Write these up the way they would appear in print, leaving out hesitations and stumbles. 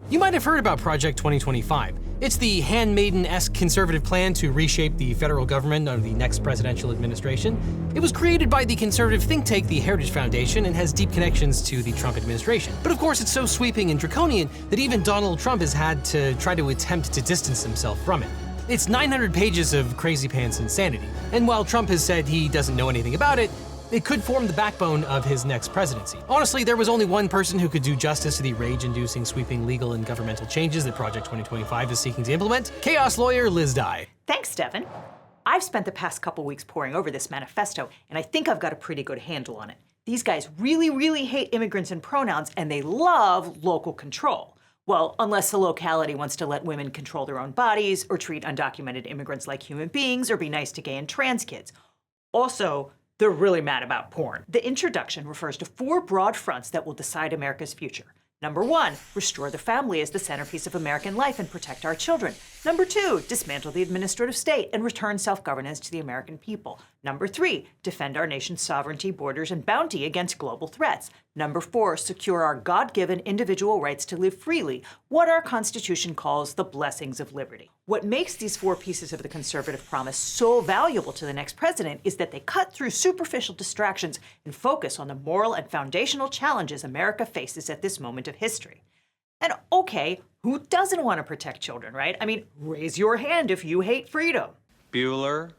You might have heard about Project 2025. It's the handmaiden-esque conservative plan to reshape the federal government under the next presidential administration. It was created by the conservative think tank the Heritage Foundation and has deep connections to the Trump administration. But of course, it's so sweeping and draconian that even Donald Trump has had to try to attempt to distance himself from it. It's 900 pages of crazy pants insanity. And while Trump has said he doesn't know anything about it, it could form the backbone of his next presidency. Honestly, there was only one person who could do justice to the rage-inducing, sweeping legal and governmental changes that Project 2025 is seeking to implement: chaos lawyer Liz Dye. Thanks, Devin. I've spent the past couple weeks poring over this manifesto, and I think I've got a pretty good handle on it. These guys really, really hate immigrants and pronouns, and they love local control. Well, unless the locality wants to let women control their own bodies, or treat undocumented immigrants like human beings, or be nice to gay and trans kids. Also, they're really mad about porn. The introduction refers to 4 broad fronts that will decide America's future. Number 1, restore the family as the centerpiece of American life and protect our children. Number 2, dismantle the administrative state and return self-governance to the American people. Number 3, defend our nation's sovereignty, borders, and bounty against global threats. Number 4, secure our God-given individual rights to live freely, what our Constitution calls the blessings of liberty. What makes these 4 pieces of the conservative promise so valuable to the next president is that they cut through superficial distractions and focus on the moral and foundational challenges America faces at this moment of history. And okay, who doesn't want to protect children, right? I mean, raise your hand if you hate freedom. Bueller.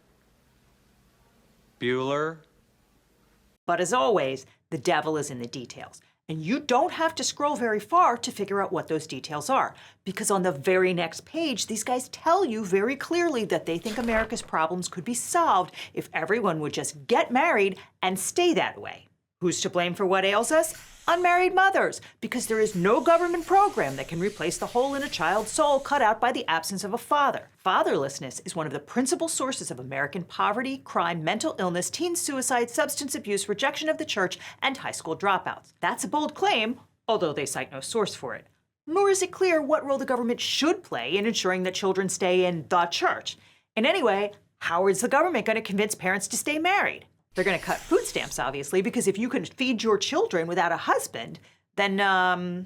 But as always, the devil is in the details. And you don't have to scroll very far to figure out what those details are, because on the very next page, these guys tell you very clearly that they think America's problems could be solved if everyone would just get married and stay that way. Who's to blame for what ails us? Unmarried mothers, because there is no government program that can replace the hole in a child's soul cut out by the absence of a father. Fatherlessness is one of the principal sources of American poverty, crime, mental illness, teen suicide, substance abuse, rejection of the church, and high school dropouts. That's a bold claim, although they cite no source for it. Nor is it clear what role the government should play in ensuring that children stay in the church. And anyway, how is the government going to convince parents to stay married? They're going to cut food stamps, obviously, because if you can feed your children without a husband, then, and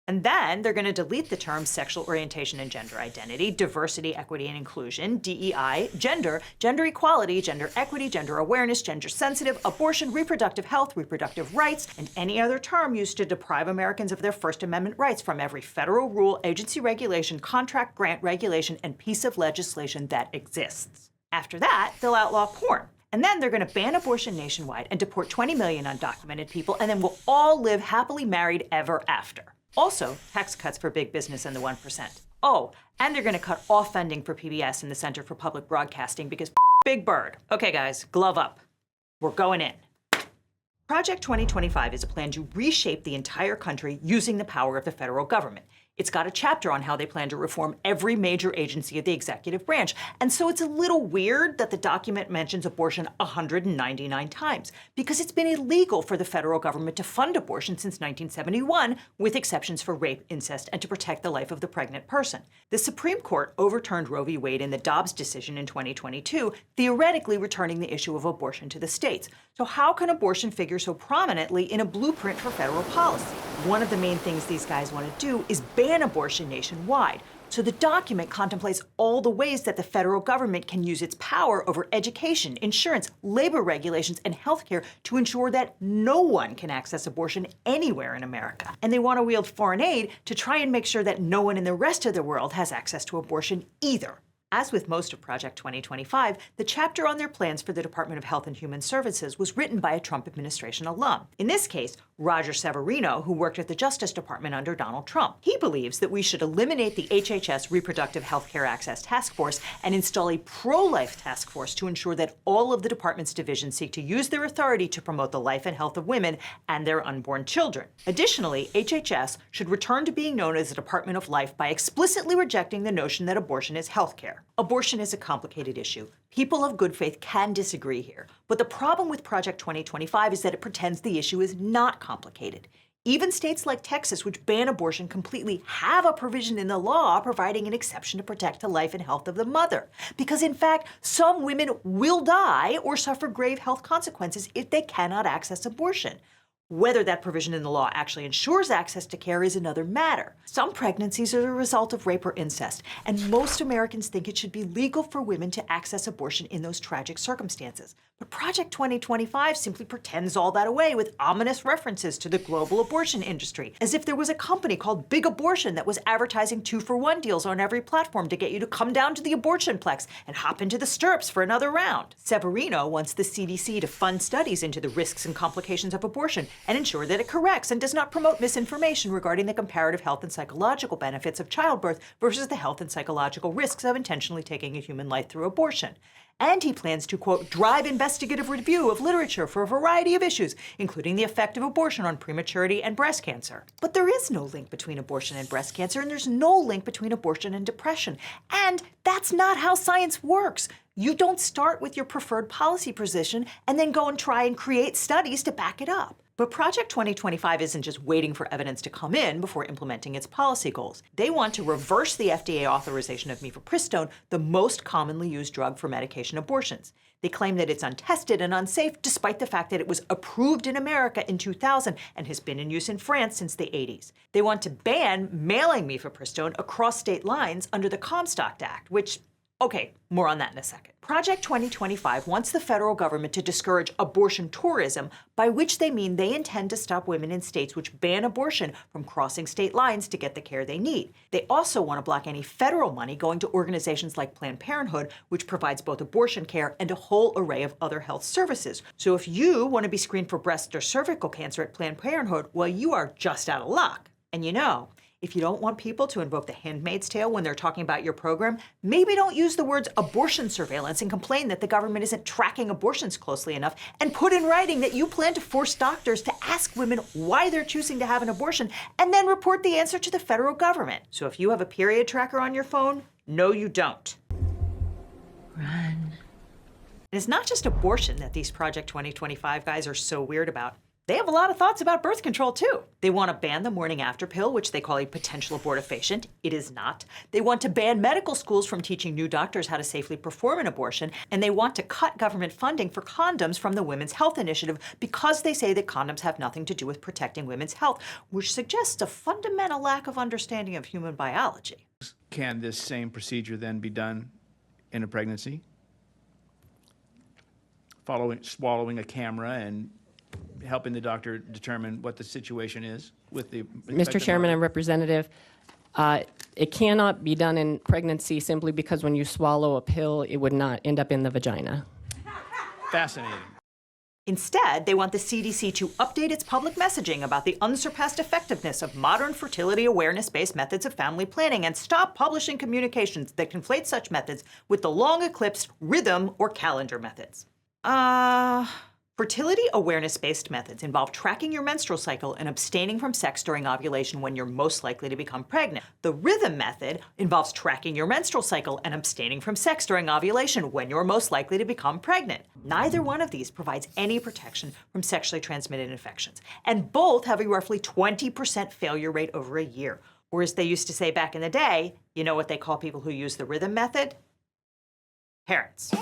then they're going to delete the terms sexual orientation and gender identity, diversity, equity, and inclusion, DEI, gender, gender equality, gender equity, gender awareness, gender sensitive, abortion, reproductive health, reproductive rights, and any other term used to deprive Americans of their First Amendment rights from every federal rule, agency regulation, contract, grant, regulation, and piece of legislation that exists. After that, they'll outlaw porn. And then they're going to ban abortion nationwide and deport 20 million undocumented people, and then we'll all live happily married ever after. Also, tax cuts for big business and the 1%. Oh, and they're going to cut all funding for PBS and the Center for Public Broadcasting because Big Bird. Okay, guys, glove up. We're going in. Project 2025 is a plan to reshape the entire country using the power of the federal government. It's got a chapter on how they plan to reform every major agency of the executive branch. And so it's a little weird that the document mentions abortion 199 times, because it's been illegal for the federal government to fund abortion since 1971, with exceptions for rape, incest, and to protect the life of the pregnant person. The Supreme Court overturned Roe v. Wade in the Dobbs decision in 2022, theoretically returning the issue of abortion to the states. So how can abortion figure so prominently in a blueprint for federal policy? One of the main things these guys want to do is ban abortion nationwide. So the document contemplates all the ways that the federal government can use its power over education, insurance, labor regulations, and healthcare to ensure that no one can access abortion anywhere in America. And they want to wield foreign aid to try and make sure that no one in the rest of the world has access to abortion either. As with most of Project 2025, the chapter on their plans for the Department of Health and Human Services was written by a Trump administration alum. In this case, Roger Severino, who worked at the Justice Department under Donald Trump. He believes that we should eliminate the HHS Reproductive Health Care Access Task Force and install a pro-life task force to ensure that all of the department's divisions seek to use their authority to promote the life and health of women and their unborn children. Additionally, HHS should return to being known as the Department of Life by explicitly rejecting the notion that abortion is health care. Abortion is a complicated issue. People of good faith can disagree here, but the problem with Project 2025 is that it pretends the issue is not complicated. Even states like Texas, which ban abortion completely, have a provision in the law providing an exception to protect the life and health of the mother. Because in fact, some women will die or suffer grave health consequences if they cannot access abortion. Whether that provision in the law actually ensures access to care is another matter. Some pregnancies are the result of rape or incest, and most Americans think it should be legal for women to access abortion in those tragic circumstances. But Project 2025 simply pretends all that away with ominous references to the global abortion industry, as if there was a company called Big Abortion that was advertising 2-for-1 deals on every platform to get you to come down to the abortionplex and hop into the stirrups for another round. Severino wants the CDC to fund studies into the risks and complications of abortion and ensure that it corrects and does not promote misinformation regarding the comparative health and psychological benefits of childbirth versus the health and psychological risks of intentionally taking a human life through abortion. And he plans to, quote, drive investigative review of literature for a variety of issues, including the effect of abortion on prematurity and breast cancer. But there is no link between abortion and breast cancer, and there's no link between abortion and depression. And that's not how science works. You don't start with your preferred policy position and then go and try and create studies to back it up. But Project 2025 isn't just waiting for evidence to come in before implementing its policy goals. They want to reverse the FDA authorization of mifepristone, the most commonly used drug for medication abortions. They claim that it's untested and unsafe, despite the fact that it was approved in America in 2000 and has been in use in France since the 80s. They want to ban mailing mifepristone across state lines under the Comstock Act, which, okay, more on that in a second. Project 2025 wants the federal government to discourage abortion tourism, by which they mean they intend to stop women in states which ban abortion from crossing state lines to get the care they need. They also want to block any federal money going to organizations like Planned Parenthood, which provides both abortion care and a whole array of other health services. So if you want to be screened for breast or cervical cancer at Planned Parenthood, well, you are just out of luck. And you know, if you don't want people to invoke the Handmaid's Tale when they're talking about your program, maybe don't use the words abortion surveillance and complain that the government isn't tracking abortions closely enough, and put in writing that you plan to force doctors to ask women why they're choosing to have an abortion and then report the answer to the federal government. So if you have a period tracker on your phone, no, you don't. Run. And it's not just abortion that these Project 2025 guys are so weird about. They have a lot of thoughts about birth control, too. They want to ban the morning after pill, which they call a potential abortifacient. It is not. They want to ban medical schools from teaching new doctors how to safely perform an abortion, and they want to cut government funding for condoms from the Women's Health Initiative because they say that condoms have nothing to do with protecting women's health, which suggests a fundamental lack of understanding of human biology. Can this same procedure then be done in a pregnancy? Swallowing a camera and helping the doctor determine what the situation is with the Mr. Chairman and Representative, it cannot be done in pregnancy simply because when you swallow a pill, it would not end up in the vagina. Fascinating. Instead, they want the CDC to update its public messaging about the unsurpassed effectiveness of modern fertility awareness-based methods of family planning and stop publishing communications that conflate such methods with the long-eclipsed rhythm or calendar methods. Fertility awareness-based methods involve tracking your menstrual cycle and abstaining from sex during ovulation when you're most likely to become pregnant. The rhythm method involves tracking your menstrual cycle and abstaining from sex during ovulation when you're most likely to become pregnant. Neither one of these provides any protection from sexually transmitted infections, and both have a roughly 20% failure rate over a year. Or as they used to say back in the day, you know what they call people who use the rhythm method? Parents.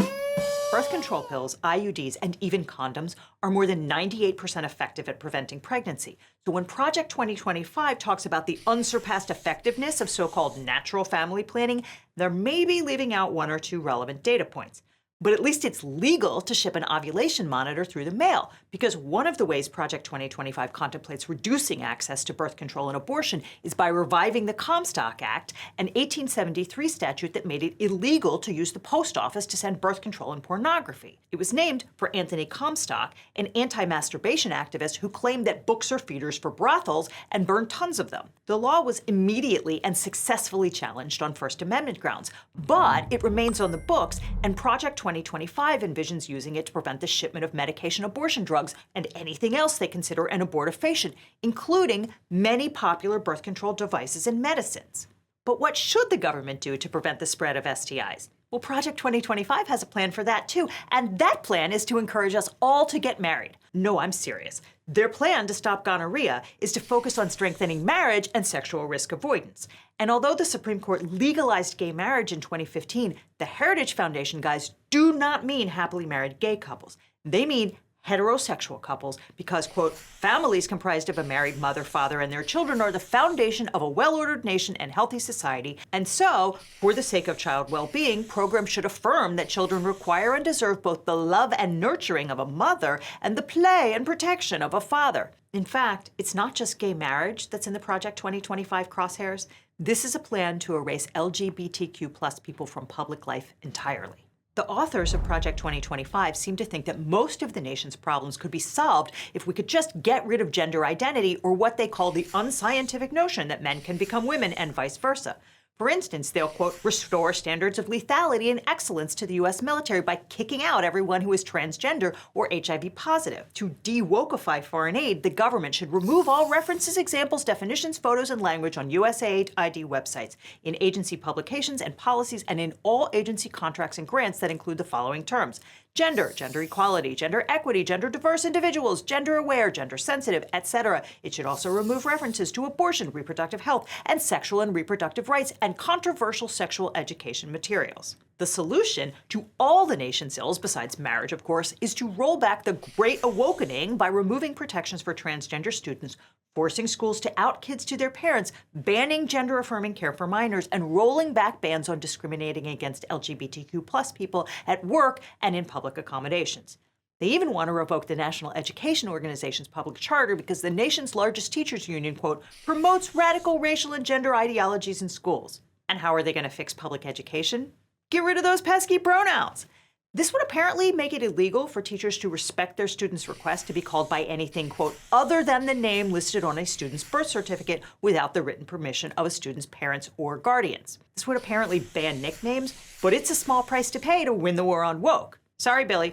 Birth control pills, IUDs, and even condoms are more than 98% effective at preventing pregnancy. So when Project 2025 talks about the unsurpassed effectiveness of so-called natural family planning, they're maybe leaving out one or two relevant data points. But at least it's legal to ship an ovulation monitor through the mail, because one of the ways Project 2025 contemplates reducing access to birth control and abortion is by reviving the Comstock Act, an 1873 statute that made it illegal to use the post office to send birth control and pornography. It was named for Anthony Comstock, an anti-masturbation activist who claimed that books are feeders for brothels and burned tons of them. The law was immediately and successfully challenged on First Amendment grounds, but it remains on the books, and Project 2025 envisions using it to prevent the shipment of medication abortion drugs and anything else they consider an abortifacient, including many popular birth control devices and medicines. But what should the government do to prevent the spread of STIs? Well, Project 2025 has a plan for that too, and that plan is to encourage us all to get married. No, I'm serious. Their plan to stop gonorrhea is to focus on strengthening marriage and sexual risk avoidance. And although the Supreme Court legalized gay marriage in 2015, the Heritage Foundation guys do not mean happily married gay couples. They mean heterosexual couples because, quote, families comprised of a married mother, father, and their children are the foundation of a well-ordered nation and healthy society, and so, for the sake of child well-being, programs should affirm that children require and deserve both the love and nurturing of a mother and the play and protection of a father. In fact, it's not just gay marriage that's in the Project 2025 crosshairs. This is a plan to erase LGBTQ+ people from public life entirely. The authors of Project 2025 seem to think that most of the nation's problems could be solved if we could just get rid of gender identity, or what they call the unscientific notion that men can become women and vice versa. For instance, they'll, quote, restore standards of lethality and excellence to the U.S. military by kicking out everyone who is transgender or HIV positive. To de-wokeify foreign aid, the government should remove all references, examples, definitions, photos, and language on USAID websites, in agency publications and policies, and in all agency contracts and grants that include the following terms: gender, gender equality, gender equity, gender diverse individuals, gender aware, gender sensitive, etc. It should also remove references to abortion, reproductive health, and sexual and reproductive rights, and controversial sexual education materials. The solution to all the nation's ills, besides marriage, of course, is to roll back the Great Awakening by removing protections for transgender students, forcing schools to out kids to their parents, banning gender-affirming care for minors, and rolling back bans on discriminating against LGBTQ+ people at work and in public accommodations. They even want to revoke the National Education Organization's public charter because the nation's largest teachers union, quote, promotes radical racial and gender ideologies in schools. And how are they going to fix public education? Get rid of those pesky pronouns. This would apparently make it illegal for teachers to respect their students' request to be called by anything, quote, other than the name listed on a student's birth certificate without the written permission of a student's parents or guardians. This would apparently ban nicknames, but it's a small price to pay to win the war on woke. Sorry, Billy.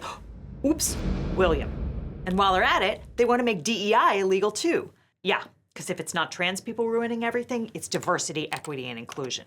Oops, William. And while they're at it, they want to make DEI illegal too. Yeah, because if it's not trans people ruining everything, it's diversity, equity, and inclusion.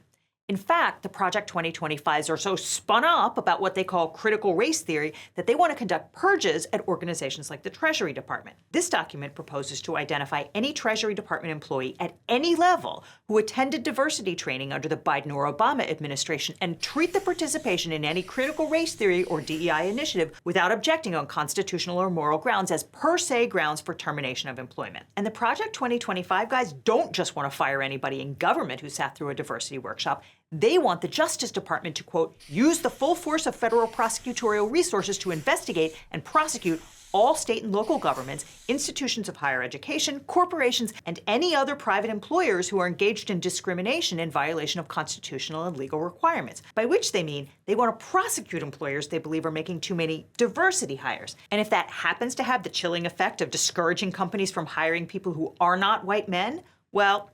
In fact, the Project 2025s are so spun up about what they call critical race theory that they want to conduct purges at organizations like the Treasury Department. This document proposes to identify any Treasury Department employee at any level who attended diversity training under the Biden or Obama administration and treat the participation in any critical race theory or DEI initiative without objecting on constitutional or moral grounds as per se grounds for termination of employment. And the Project 2025 guys don't just want to fire anybody in government who sat through a diversity workshop. They want the Justice Department to, quote, use the full force of federal prosecutorial resources to investigate and prosecute all state and local governments, institutions of higher education, corporations, and any other private employers who are engaged in discrimination in violation of constitutional and legal requirements, by which they mean they want to prosecute employers they believe are making too many diversity hires. And if that happens to have the chilling effect of discouraging companies from hiring people who are not white men, well,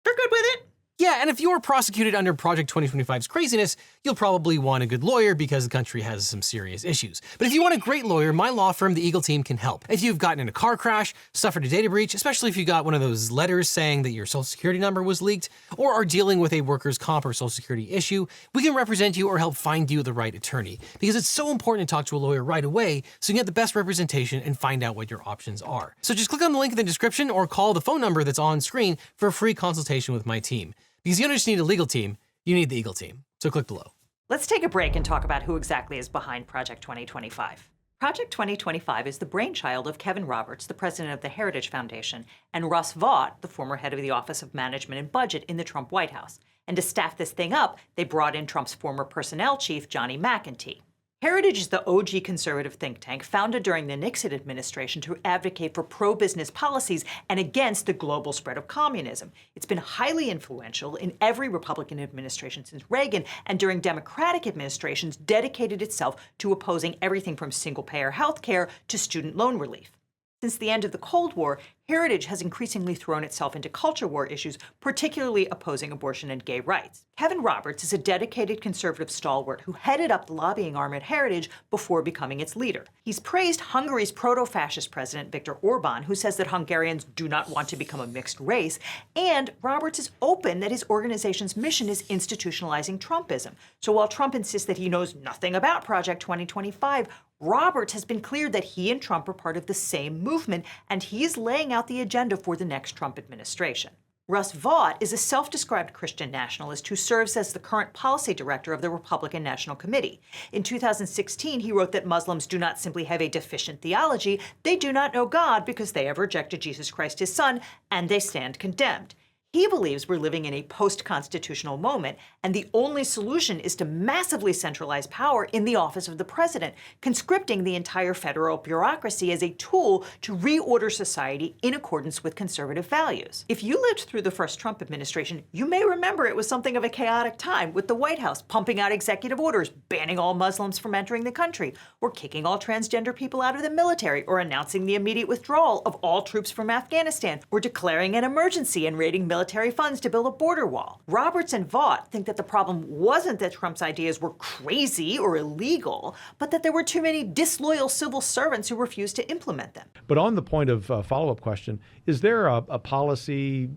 they're good with it. Yeah, and if you're prosecuted under Project 2025's craziness, you'll probably want a good lawyer because the country has some serious issues. But if you want a great lawyer, my law firm, the Eagle Team, can help. If you've gotten in a car crash, suffered a data breach, especially if you got one of those letters saying that your social security number was leaked, or are dealing with a workers' comp or social security issue, we can represent you or help find you the right attorney. Because it's so important to talk to a lawyer right away so you can get the best representation and find out what your options are. So just click on the link in the description or call the phone number that's on screen for a free consultation with my team. Because you don't just need a legal team, you need the Eagle Team. So click below. Let's take a break and talk about who exactly is behind Project 2025. Project 2025 is the brainchild of Kevin Roberts, the president of the Heritage Foundation, and Russ Vought, the former head of the Office of Management and Budget in the Trump White House. And to staff this thing up, they brought in Trump's former personnel chief, Johnny McEntee. Heritage is the OG conservative think tank founded during the Nixon administration to advocate for pro-business policies and against the global spread of communism. It's been highly influential in every Republican administration since Reagan, and during Democratic administrations dedicated itself to opposing everything from single-payer health care to student loan relief. Since the end of the Cold War, Heritage has increasingly thrown itself into culture war issues, particularly opposing abortion and gay rights. Kevin Roberts is a dedicated conservative stalwart who headed up the lobbying arm at Heritage before becoming its leader. He's praised Hungary's proto-fascist president Viktor Orban, who says that Hungarians do not want to become a mixed race, and Roberts is open that his organization's mission is institutionalizing Trumpism. So while Trump insists that he knows nothing about Project 2025, Roberts has been clear that he and Trump are part of the same movement, and he is laying out the agenda for the next Trump administration. Russ Vought is a self-described Christian nationalist who serves as the current policy director of the Republican National Committee. In 2016, he wrote that Muslims do not simply have a deficient theology, they do not know God because they have rejected Jesus Christ, his son, and they stand condemned. He believes we're living in a post-constitutional moment, and the only solution is to massively centralize power in the office of the president, conscripting the entire federal bureaucracy as a tool to reorder society in accordance with conservative values. If you lived through the first Trump administration, you may remember it was something of a chaotic time, with the White House pumping out executive orders, banning all Muslims from entering the country, or kicking all transgender people out of the military, or announcing the immediate withdrawal of all troops from Afghanistan, or declaring an emergency and raiding military funds to build a border wall. Roberts and Vought think that the problem wasn't that Trump's ideas were crazy or illegal, but that there were too many disloyal civil servants who refused to implement them. But on the point of follow-up question, is there a policy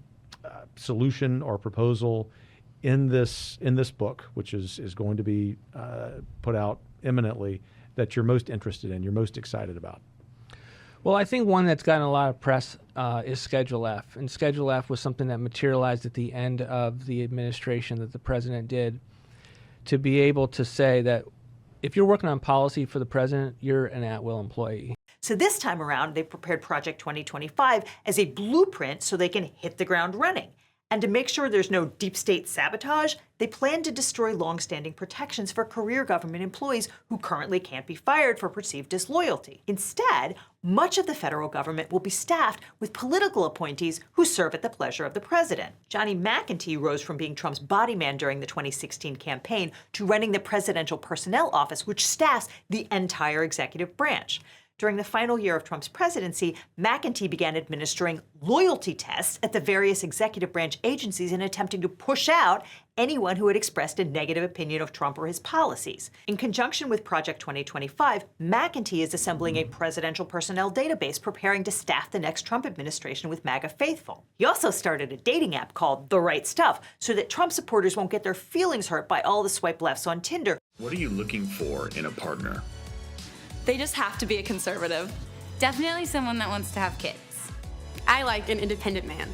solution or proposal in this book, which is going to be put out imminently, that you're most interested in, you're most excited about? Well, I think one that's gotten a lot of press is Schedule F. And Schedule F was something that materialized at the end of the administration that the president did, to be able to say that if you're working on policy for the president, you're an at-will employee. So this time around, they prepared Project 2025 as a blueprint so they can hit the ground running. And to make sure there's no deep state sabotage, they plan to destroy longstanding protections for career government employees who currently can't be fired for perceived disloyalty. Instead, much of the federal government will be staffed with political appointees who serve at the pleasure of the president. Johnny McEntee rose from being Trump's body man during the 2016 campaign to running the Presidential Personnel Office, which staffs the entire executive branch. During the final year of Trump's presidency, McEntee began administering loyalty tests at the various executive branch agencies in attempting to push out anyone who had expressed a negative opinion of Trump or his policies. In conjunction with Project 2025, McEntee is assembling a presidential personnel database preparing to staff the next Trump administration with MAGA faithful. He also started a dating app called The Right Stuff so that Trump supporters won't get their feelings hurt by all the swipe lefts on Tinder. What are you looking for in a partner? They just have to be a conservative. Definitely someone that wants to have kids. I like an independent man.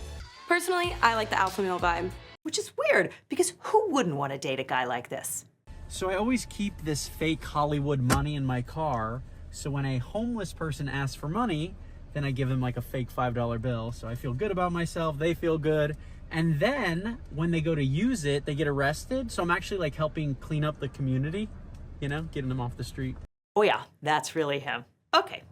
Personally, I like the alpha male vibe. Which is weird, because who wouldn't want to date a guy like this? So I always keep this fake Hollywood money in my car, so when a homeless person asks for money, then I give them like a fake $5 bill, so I feel good about myself, they feel good, and then when they go to use it, they get arrested, so I'm actually like helping clean up the community, you know, getting them off the street. Oh yeah, that's really him. Okay.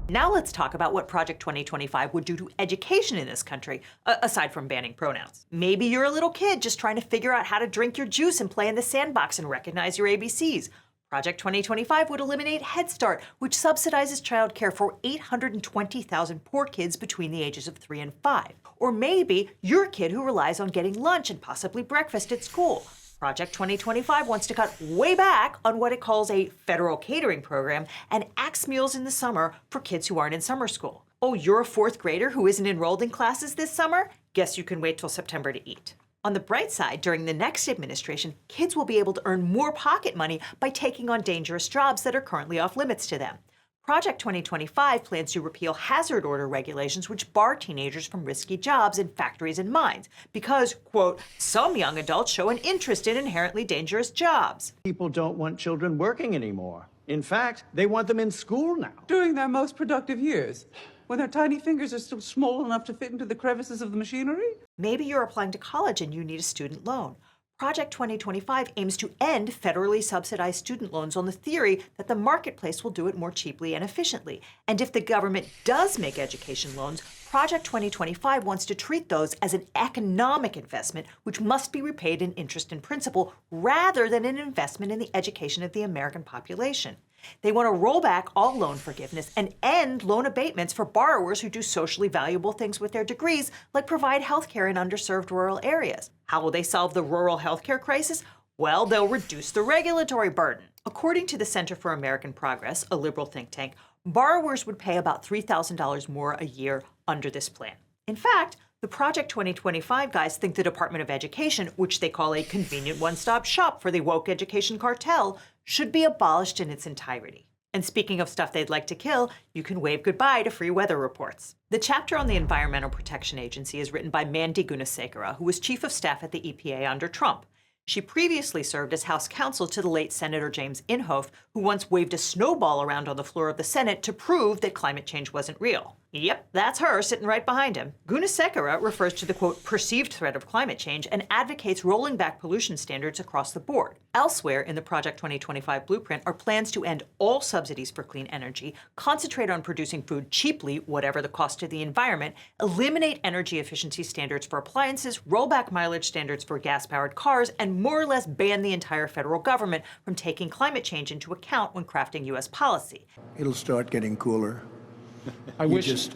Now let's talk about what Project 2025 would do to education in this country, aside from banning pronouns. Maybe you're a little kid just trying to figure out how to drink your juice and play in the sandbox and recognize your ABCs. Project 2025 would eliminate Head Start, which subsidizes childcare for 820,000 poor kids between the ages of 3 and 5. Or maybe you're a kid who relies on getting lunch and possibly breakfast at school. Project 2025 wants to cut way back on what it calls a federal catering program and axe meals in the summer for kids who aren't in summer school. Oh, you're a 4th grader who isn't enrolled in classes this summer? Guess you can wait till September to eat. On the bright side, during the next administration, kids will be able to earn more pocket money by taking on dangerous jobs that are currently off limits to them. Project 2025 plans to repeal hazard order regulations which bar teenagers from risky jobs in factories and mines because, quote, some young adults show an interest in inherently dangerous jobs. People don't want children working anymore. In fact, they want them in school now. During their most productive years, when their tiny fingers are still small enough to fit into the crevices of the machinery? Maybe you're applying to college and you need a student loan. Project 2025 aims to end federally subsidized student loans on the theory that the marketplace will do it more cheaply and efficiently. And if the government does make education loans, Project 2025 wants to treat those as an economic investment which must be repaid in interest and principal rather than an investment in the education of the American population. They want to roll back all loan forgiveness and end loan abatements for borrowers who do socially valuable things with their degrees, like provide healthcare in underserved rural areas. How will they solve the rural healthcare crisis? Well, they'll reduce the regulatory burden. According to the Center for American Progress, a liberal think tank, borrowers would pay about $3,000 more a year under this plan. In fact, the Project 2025 guys think the Department of Education, which they call a convenient one-stop shop for the woke education cartel, should be abolished in its entirety. And speaking of stuff they'd like to kill, you can wave goodbye to free weather reports. The chapter on the Environmental Protection Agency is written by Mandy Gunasekara, who was chief of staff at the EPA under Trump. She previously served as House counsel to the late Senator James Inhofe, who once waved a snowball around on the floor of the Senate to prove that climate change wasn't real. Yep, that's her sitting right behind him. Gunasekara refers to the, quote, perceived threat of climate change and advocates rolling back pollution standards across the board. Elsewhere in the Project 2025 blueprint are plans to end all subsidies for clean energy, concentrate on producing food cheaply, whatever the cost to the environment, eliminate energy efficiency standards for appliances, roll back mileage standards for gas-powered cars, and more or less ban the entire federal government from taking climate change into account when crafting U.S. policy. It'll start getting cooler.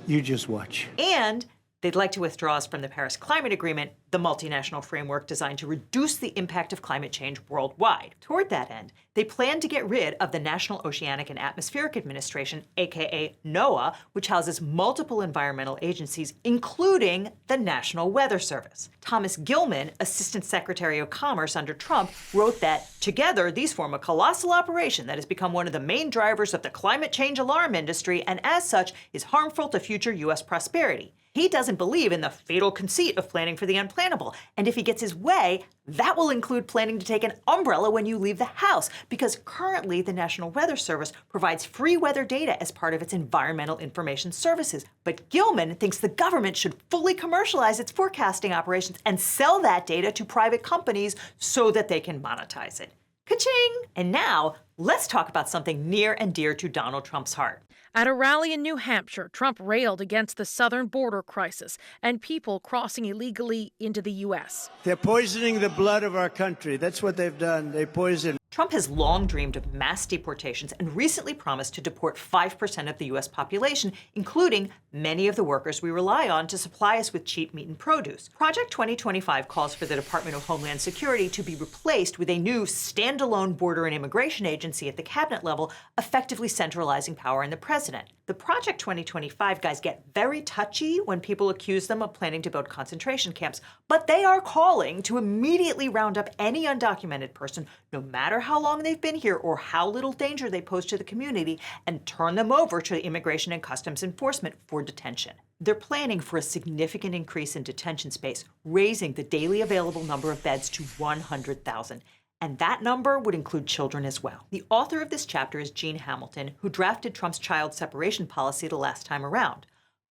You just watch. And they'd like to withdraw us from the Paris Climate Agreement, the multinational framework designed to reduce the impact of climate change worldwide. Toward that end, they plan to get rid of the National Oceanic and Atmospheric Administration, aka NOAA, which houses multiple environmental agencies, including the National Weather Service. Thomas Gilman, Assistant Secretary of Commerce under Trump, wrote that, together, these form a colossal operation that has become one of the main drivers of the climate change alarm industry and, as such, is harmful to future U.S. prosperity. He doesn't believe in the fatal conceit of planning for the unplannable, and if he gets his way, that will include planning to take an umbrella when you leave the house, because currently the National Weather Service provides free weather data as part of its environmental information services. But Gilman thinks the government should fully commercialize its forecasting operations and sell that data to private companies so that they can monetize it. Ka-ching! And now, let's talk about something near and dear to Donald Trump's heart. At a rally in New Hampshire, Trump railed against the southern border crisis and people crossing illegally into the U.S. They're poisoning the blood of our country. That's what they've done. They poison. Trump has long dreamed of mass deportations and recently promised to deport 5% of the U.S. population, including many of the workers we rely on to supply us with cheap meat and produce. Project 2025 calls for the Department of Homeland Security to be replaced with a new standalone border and immigration agency at the cabinet level, effectively centralizing power in the president. The Project 2025 guys get very touchy when people accuse them of planning to build concentration camps, but they are calling to immediately round up any undocumented person, no matter how long they've been here or how little danger they pose to the community, and turn them over to Immigration and Customs Enforcement for detention. They're planning for a significant increase in detention space, raising the daily available number of beds to 100,000. And that number would include children as well. The author of this chapter is Gene Hamilton, who drafted Trump's child separation policy the last time around.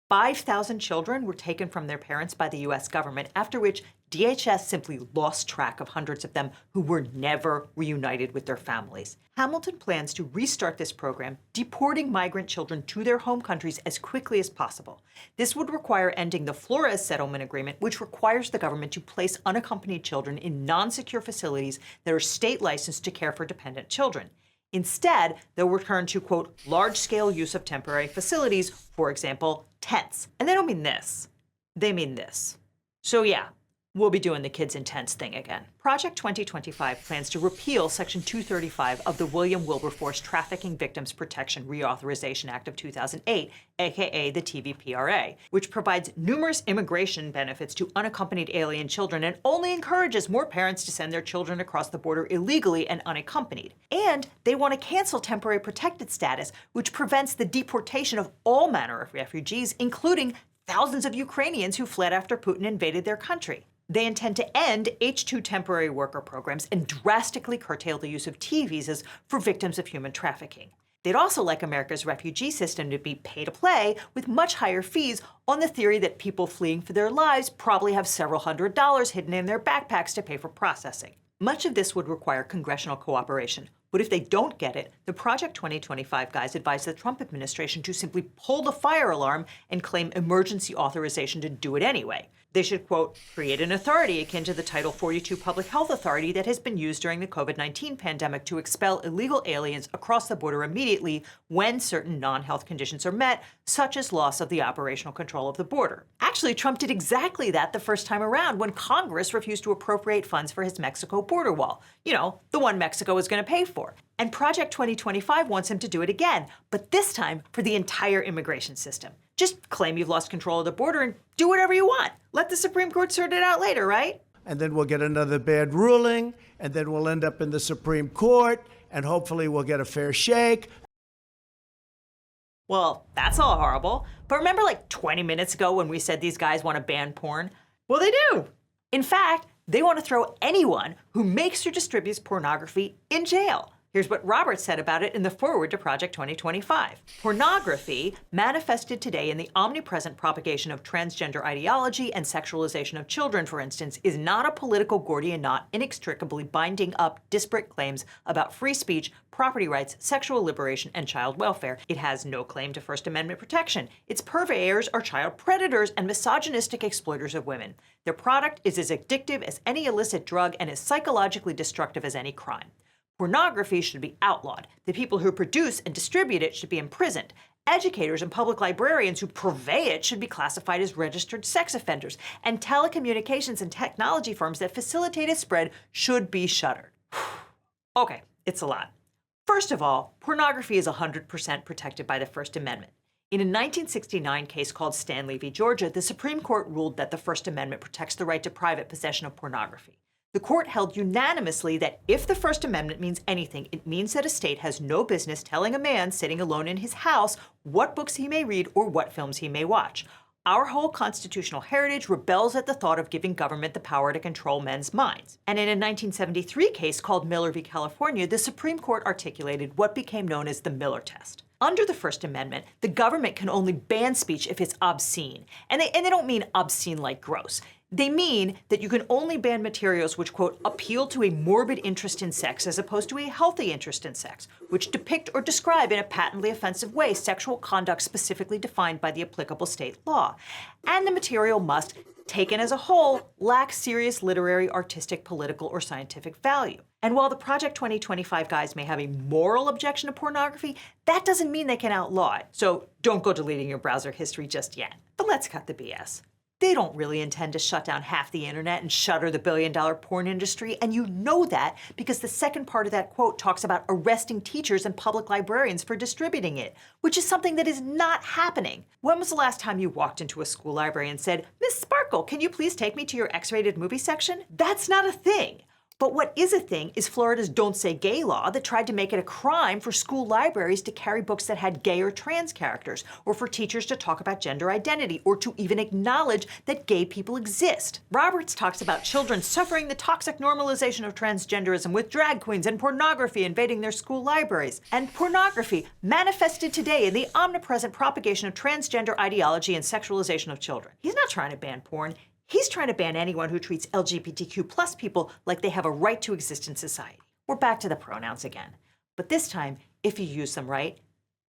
5,000 children were taken from their parents by the U.S. government, after which DHS simply lost track of hundreds of them who were never reunited with their families. Hamilton plans to restart this program, deporting migrant children to their home countries as quickly as possible. This would require ending the Flores Settlement Agreement, which requires the government to place unaccompanied children in non-secure facilities that are state licensed to care for dependent children. Instead, they'll return to, quote, large-scale use of temporary facilities, for example, tents. And they don't mean this. They mean this. So yeah, we'll be doing the kids in tents thing again. Project 2025 plans to repeal Section 235 of the William Wilberforce Trafficking Victims Protection Reauthorization Act of 2008, aka the TVPRA, which provides numerous immigration benefits to unaccompanied alien children and only encourages more parents to send their children across the border illegally and unaccompanied. And they want to cancel temporary protected status, which prevents the deportation of all manner of refugees, including thousands of Ukrainians who fled after Putin invaded their country. They intend to end H-2 temporary worker programs and drastically curtail the use of T visas for victims of human trafficking. They'd also like America's refugee system to be pay to play with much higher fees on the theory that people fleeing for their lives probably have several $100s hidden in their backpacks to pay for processing. Much of this would require congressional cooperation. But if they don't get it, the Project 2025 guys advise the Trump administration to simply pull the fire alarm and claim emergency authorization to do it anyway. They should, quote, create an authority akin to the Title 42 Public Health Authority that has been used during the COVID-19 pandemic to expel illegal aliens across the border immediately when certain non-health conditions are met, such as loss of the operational control of the border. Actually, Trump did exactly that the first time around when Congress refused to appropriate funds for his Mexico border wall. You know, the one Mexico was going to pay for. And Project 2025 wants him to do it again, but this time for the entire immigration system. Just claim you've lost control of the border and do whatever you want. Let the Supreme Court sort it out later, right? And then we'll get another bad ruling, and then we'll end up in the Supreme Court, and hopefully we'll get a fair shake. Well, that's all horrible. But remember like 20 minutes ago when we said these guys want to ban porn? Well, they do. In fact, they want to throw anyone who makes or distributes pornography in jail. Here's what Roberts said about it in the foreword to Project 2025. Pornography, manifested today in the omnipresent propagation of transgender ideology and sexualization of children, for instance, is not a political Gordian knot inextricably binding up disparate claims about free speech, property rights, sexual liberation, and child welfare. It has no claim to First Amendment protection. Its purveyors are child predators and misogynistic exploiters of women. Their product is as addictive as any illicit drug and as psychologically destructive as any crime. Pornography should be outlawed. The people who produce and distribute it should be imprisoned. Educators and public librarians who purvey it should be classified as registered sex offenders. And telecommunications and technology firms that facilitate its spread should be shuttered. Okay, it's a lot. First of all, pornography is 100% protected by the First Amendment. In a 1969 case called Stanley v. Georgia, the Supreme Court ruled that the First Amendment protects the right to private possession of pornography. The court held unanimously that if the First Amendment means anything, it means that a state has no business telling a man sitting alone in his house what books he may read or what films he may watch. Our whole constitutional heritage rebels at the thought of giving government the power to control men's minds. And in a 1973 case called Miller v. California, the Supreme Court articulated what became known as the Miller test. Under the First Amendment, the government can only ban speech if it's obscene. And they don't mean obscene like gross. They mean that you can only ban materials which, quote, appeal to a morbid interest in sex as opposed to a healthy interest in sex, which depict or describe in a patently offensive way sexual conduct specifically defined by the applicable state law. And the material must, taken as a whole, lack serious literary, artistic, political, or scientific value. And while the Project 2025 guys may have a moral objection to pornography, that doesn't mean they can outlaw it. So don't go deleting your browser history just yet. But let's cut the BS. They don't really intend to shut down half the internet and shutter the billion-dollar porn industry, and you know that because the second part of that quote talks about arresting teachers and public librarians for distributing it, which is something that is not happening. When was the last time you walked into a school library and said, "Miss Sparkle, can you please take me to your X-rated movie section?" That's not a thing. But what is a thing is Florida's Don't Say Gay law that tried to make it a crime for school libraries to carry books that had gay or trans characters, or for teachers to talk about gender identity, or to even acknowledge that gay people exist. Roberts talks about children suffering the toxic normalization of transgenderism with drag queens and pornography invading their school libraries. And pornography manifested today in the omnipresent propagation of transgender ideology and sexualization of children. He's not trying to ban porn. He's trying to ban anyone who treats LGBTQ+ people like they have a right to exist in society. We're back to the pronouns again. But this time, if you use them right,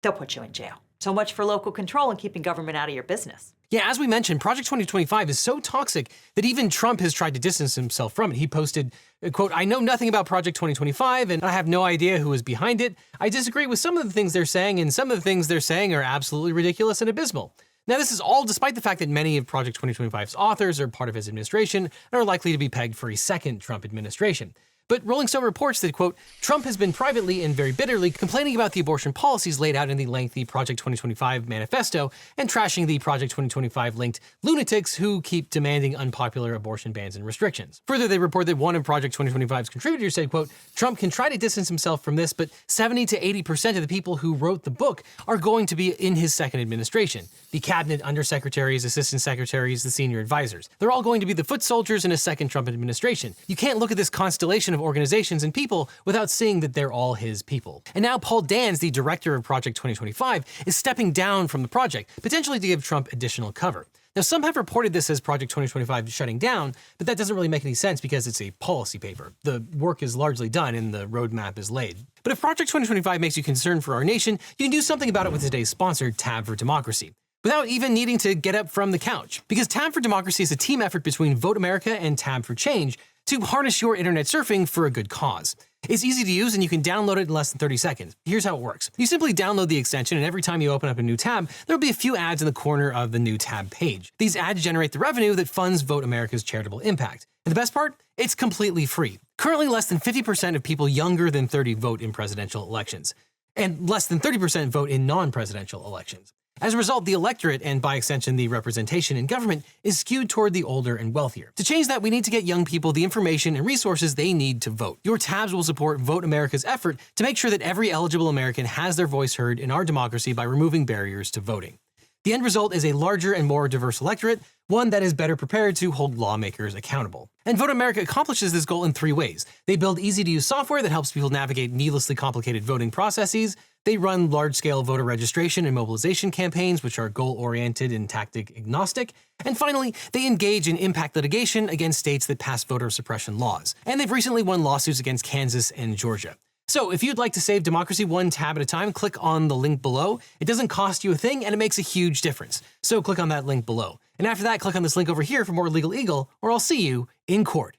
they'll put you in jail. So much for local control and keeping government out of your business. Yeah, as we mentioned, Project 2025 is so toxic that even Trump has tried to distance himself from it. He posted, quote, "I know nothing about Project 2025 and I have no idea who is behind it. I disagree with some of the things they're saying, and some of the things they're saying are absolutely ridiculous and abysmal." Now, this is all despite the fact that many of Project 2025's authors are part of his administration and are likely to be pegged for a second Trump administration. But Rolling Stone reports that, quote, "Trump has been privately and very bitterly complaining about the abortion policies laid out in the lengthy Project 2025 manifesto and trashing the Project 2025-linked lunatics who keep demanding unpopular abortion bans and restrictions." Further, they report that one of Project 2025's contributors said, quote, "Trump can try to distance himself from this, but 70 to 80% of the people who wrote the book are going to be in his second administration. The cabinet undersecretaries, assistant secretaries, the senior advisors. They're all going to be the foot soldiers in a second Trump administration. You can't look at this constellation of organizations and people without seeing that they're all his people." And now Paul Dans, the director of Project 2025, is stepping down from the project, potentially to give Trump additional cover. Now, some have reported this as Project 2025 shutting down, but that doesn't really make any sense because it's a policy paper. The work is largely done and the roadmap is laid. But if Project 2025 makes you concerned for our nation, you can do something about it with today's sponsor, Tab for Democracy, without even needing to get up from the couch. Because Tab for Democracy is a team effort between Vote America and Tab for Change to harness your internet surfing for a good cause. It's easy to use and you can download it in less than 30 seconds. Here's how it works. You simply download the extension, and every time you open up a new tab, there'll be a few ads in the corner of the new tab page. These ads generate the revenue that funds Vote America's charitable impact. And the best part? It's completely free. Currently, less than 50% of people younger than 30 vote in presidential elections, and less than 30% vote in non-presidential elections. As a result, the electorate, and by extension the representation in government, is skewed toward the older and wealthier. To change that, we need to get young people the information and resources they need to vote. Your tabs will support Vote America's effort to make sure that every eligible American has their voice heard in our democracy by removing barriers to voting. The end result is a larger and more diverse electorate, one that is better prepared to hold lawmakers accountable. And Vote America accomplishes this goal in 3 ways. They build easy-to-use software that helps people navigate needlessly complicated voting processes. They run large-scale voter registration and mobilization campaigns, which are goal-oriented and tactic-agnostic. And finally, they engage in impact litigation against states that pass voter suppression laws. And they've recently won lawsuits against Kansas and Georgia. So if you'd like to save democracy one tab at a time, click on the link below. It doesn't cost you a thing, and it makes a huge difference. So click on that link below. And after that, click on this link over here for more Legal Eagle, or I'll see you in court.